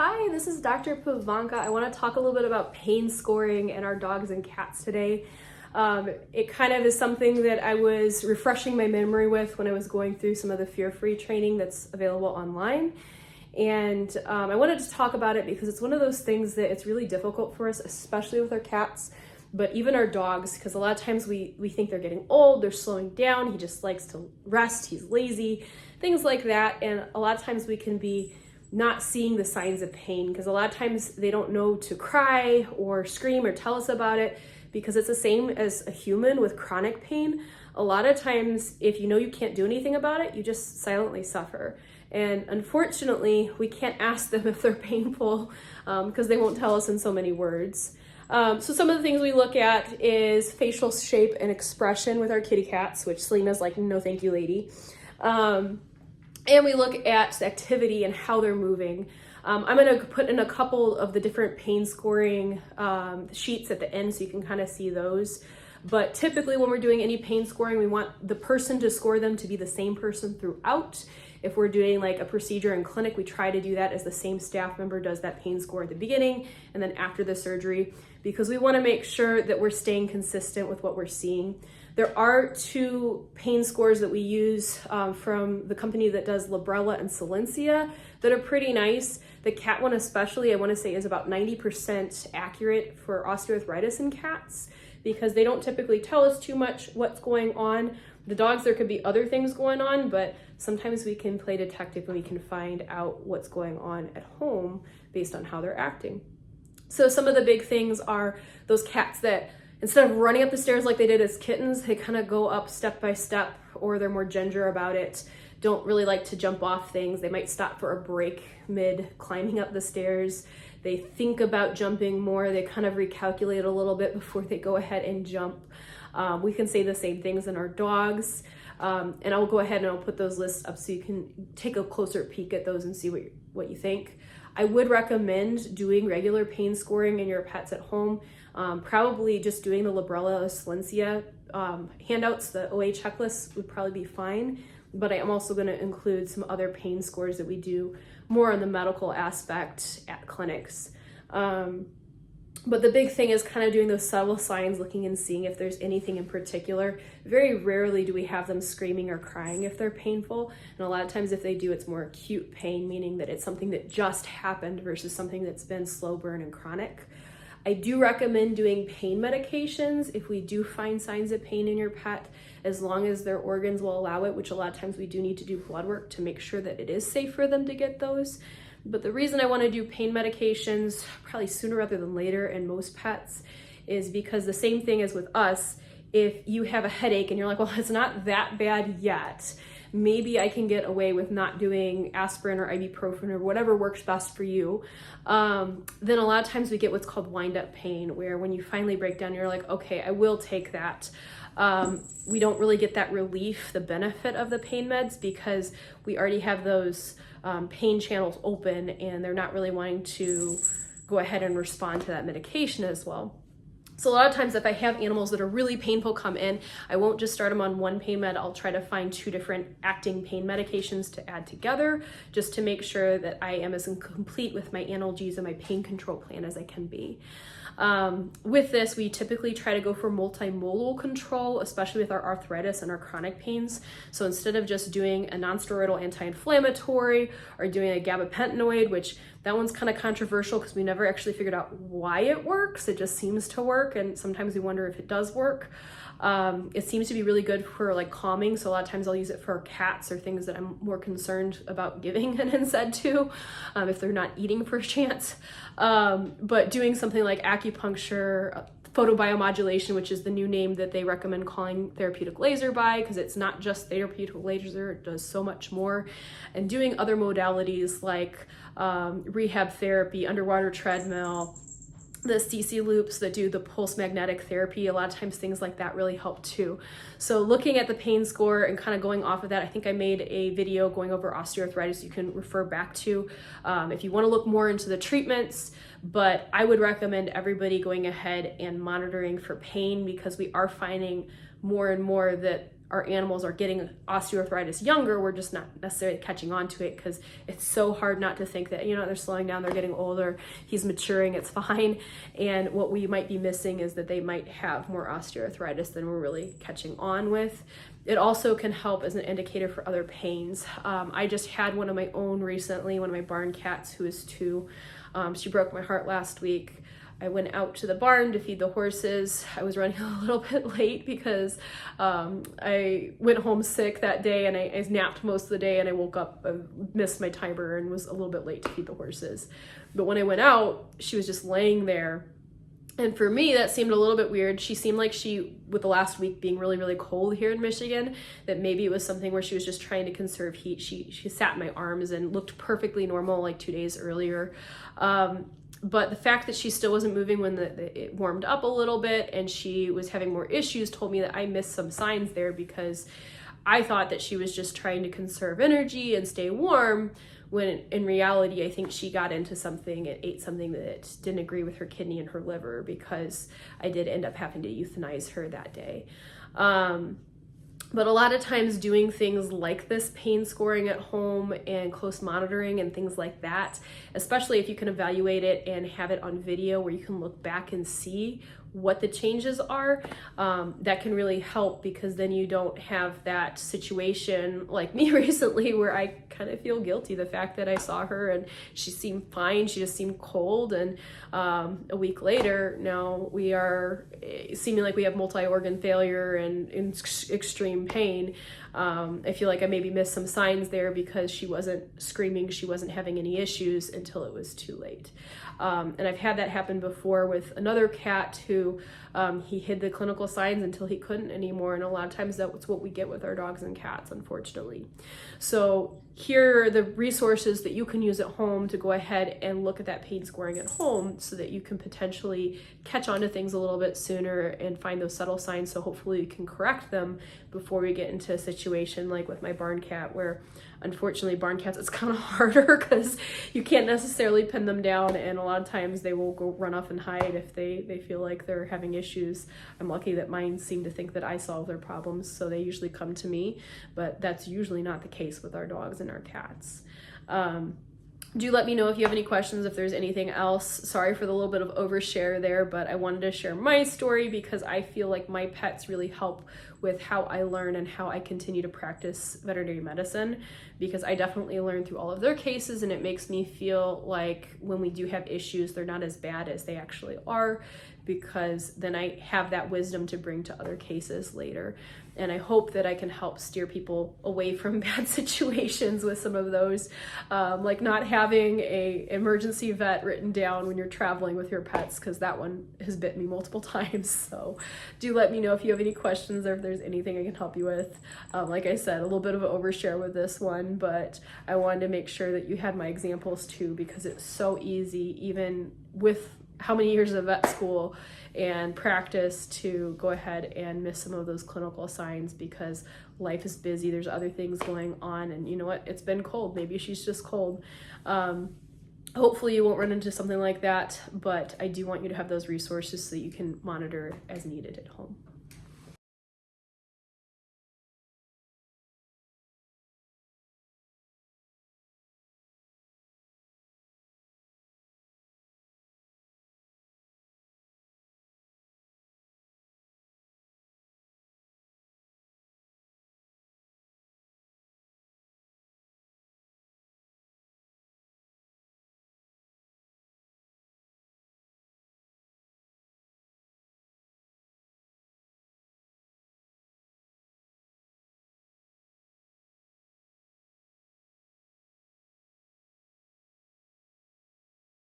Hi, this is Dr. Pavanka. I want to talk a little bit about pain scoring in our dogs and cats today. It kind of is something that I was refreshing my memory with when I was going through some of the fear-free training that's available online. And I wanted to talk about it because it's one of those things that it's really difficult for us, especially with our cats, but even our dogs, because a lot of times we think they're getting old, they're slowing down, he just likes to rest, he's lazy, things like that. And a lot of times we can be not seeing the signs of pain because a lot of times they don't know to cry or scream or tell us about it because it's the same as a human with chronic pain. A lot of times, if you know you can't do anything about it, you just silently suffer. And unfortunately, we can't ask them if they're painful because they won't tell us in so many words. So some of the things we look at is facial shape and expression with our kitty cats, which Selena's like, no thank you, lady. And we look at the activity and how they're moving. I'm going to put in a couple of the different pain scoring sheets at the end so you can kind of see those. But typically when we're doing any pain scoring, we want the person to score them to be the same person throughout. If we're doing like a procedure in clinic, we try to do that as the same staff member does that pain score at the beginning and then after the surgery, because we want to make sure that we're staying consistent with what we're seeing. There are two pain scores that we use from the company that does Librela and Silencia that are pretty nice. The cat one especially, I want to say, is about 90% accurate for osteoarthritis in cats because they don't typically tell us too much what's going on. The dogs, there could be other things going on, but sometimes we can play detective and we can find out what's going on at home based on how they're acting. So some of the big things are those cats that instead of running up the stairs like they did as kittens, they kind of go up step by step, or they're more ginger about it, don't really like to jump off things. They might stop for a break mid climbing up the stairs. They think about jumping more. They kind of recalculate a little bit before they go ahead and jump. We can say the same things in our dogs. And I'll go ahead and I'll put those lists up so you can take a closer peek at those and see what you think. I would recommend doing regular pain scoring in your pets at home. Probably just doing the Librela or Silencia handouts, the OA checklist would probably be fine. But I am also going to include some other pain scores that we do more on the medical aspect at clinics. But the big thing is kind of doing those subtle signs, looking and seeing if there's anything in particular. Very rarely do we have them screaming or crying if they're painful. And a lot of times if they do, it's more acute pain, meaning that it's something that just happened versus something that's been slow burn and chronic. I do recommend doing pain medications if we do find signs of pain in your pet, as long as their organs will allow it, which a lot of times we do need to do blood work to make sure that it is safe for them to get those. But the reason I want to do pain medications probably sooner rather than later in most pets is because the same thing as with us, if you have a headache and you're like, well, it's not that bad yet, maybe I can get away with not doing aspirin or ibuprofen or whatever works best for you. Then a lot of times we get what's called wind-up pain, where when you finally break down, you're like, okay, I will take that. We don't really get that relief, the benefit of the pain meds, because we already have those pain channels open and they're not really wanting to go ahead and respond to that medication as well. So a lot of times if I have animals that are really painful come in, I won't just start them on one pain med. I'll try to find two different acting pain medications to add together just to make sure that I am as complete with my analgesics and my pain control plan as I can be. With this, we typically try to go for multimodal control, especially with our arthritis and our chronic pains. So instead of just doing a nonsteroidal anti-inflammatory or doing a gabapentinoid, which that one's kind of controversial because we never actually figured out why it works. It just seems to work, and sometimes we wonder if it does work. It seems to be really good for like calming, so a lot of times I'll use it for cats or things that I'm more concerned about giving an NSAID to if they're not eating for a chance. But doing something like acupuncture, photobiomodulation, which is the new name that they recommend calling therapeutic laser by, because it's not just therapeutic laser, it does so much more. And doing other modalities like rehab therapy, underwater treadmill, the CC loops that do the pulse magnetic therapy, a lot of times things like that really help too. So looking at the pain score and kind of going off of that, I think I made a video going over osteoarthritis you can refer back to if you want to look more into the treatments. But I would recommend everybody going ahead and monitoring for pain, because we are finding more and more that our animals are getting osteoarthritis younger, we're just not necessarily catching on to it because it's so hard not to think that, they're slowing down, they're getting older, he's maturing, it's fine. And what we might be missing is that they might have more osteoarthritis than we're really catching on with. It also can help as an indicator for other pains. I just had one of my own recently, one of my barn cats who is 2. She broke my heart last week. I went out to the barn to feed the horses. I was running a little bit late because I went home sick that day, and I napped most of the day, and I woke up, missed my timer, and was a little bit late to feed the horses. But when I went out, she was just laying there. And for me, that seemed a little bit weird. She seemed like with the last week being really, really cold here in Michigan, that maybe it was something where she was just trying to conserve heat. She sat in my arms and looked perfectly normal like 2 days earlier. But the fact that she still wasn't moving when it warmed up a little bit and she was having more issues told me that I missed some signs there, because I thought that she was just trying to conserve energy and stay warm, when in reality, I think she got into something and ate something that didn't agree with her kidney and her liver, because I did end up having to euthanize her that day. But a lot of times doing things like this pain scoring at home and close monitoring and things like that, especially if you can evaluate it and have it on video where you can look back and see what the changes are, that can really help, because then you don't have that situation like me recently where I kind of feel guilty. The fact that I saw her and she seemed fine, she just seemed cold, and a week later now we are seeming like we have multi-organ failure and in extreme pain. I feel like I maybe missed some signs there because she wasn't screaming, she wasn't having any issues until it was too late. And I've had that happen before with another cat who he hid the clinical signs until he couldn't anymore. And a lot of times that's what we get with our dogs and cats, unfortunately. So here are the resources that you can use at home to go ahead and look at that pain scoring at home, so that you can potentially catch on to things a little bit sooner and find those subtle signs, so hopefully you can correct them before we get into a situation like with my barn cat, where unfortunately barn cats, it's kind of harder because you can't necessarily pin them down, and a lot of times they will go run off and hide if they feel like they're having issues. I'm lucky that mine seem to think that I solve their problems, so they usually come to me, but that's usually not the case with our dogs and our cats. Do let me know if you have any questions, if there's anything else. Sorry for the little bit of overshare there, but I wanted to share my story because I feel like my pets really help with how I learn and how I continue to practice veterinary medicine, because I definitely learn through all of their cases, and it makes me feel like when we do have issues, they're not as bad as they actually are, because then I have that wisdom to bring to other cases later. And I hope that I can help steer people away from bad situations with some of those, like not having a emergency vet written down when you're traveling with your pets, because that one has bit me multiple times. So do let me know if you have any questions or if there's anything I can help you with. Like I said, a little bit of an overshare with this one, but I wanted to make sure that you had my examples too, because it's so easy, even with how many years of vet school and practice, to go ahead and miss some of those clinical signs because life is busy, there's other things going on, and you know what, it's been cold, maybe she's just cold. Hopefully you won't run into something like that, but I do want you to have those resources so that you can monitor as needed at home.